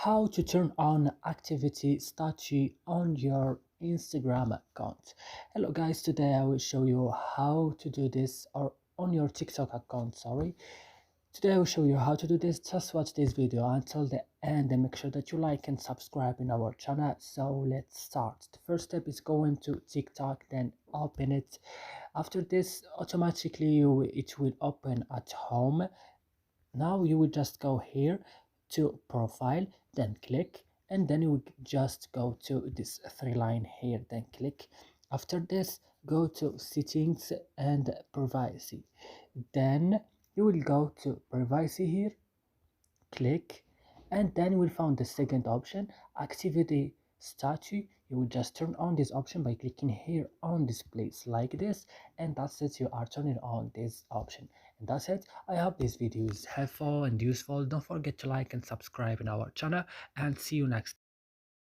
how to turn on activity statue on your Instagram account. Hello guys, today I will show you how to do this, or on your TikTok account, sorry. Today I will show you how to do this. Just watch this video until the end and make sure that you like and subscribe in our channel. So let's start. The first step is going to TikTok, then open it. After this, automatically it will open at home. Now you will just go here to profile, then click, and then you will just go to this three line here, then click. After this, go to settings and privacy, then you will go to privacy here, click, and then you will find the second option, activity statue. You will just turn on this option by clicking here on this place like this, and that's it. You are turning on this option, and that's it. I hope this video is helpful and useful. Don't forget to like and subscribe in our channel, and see you next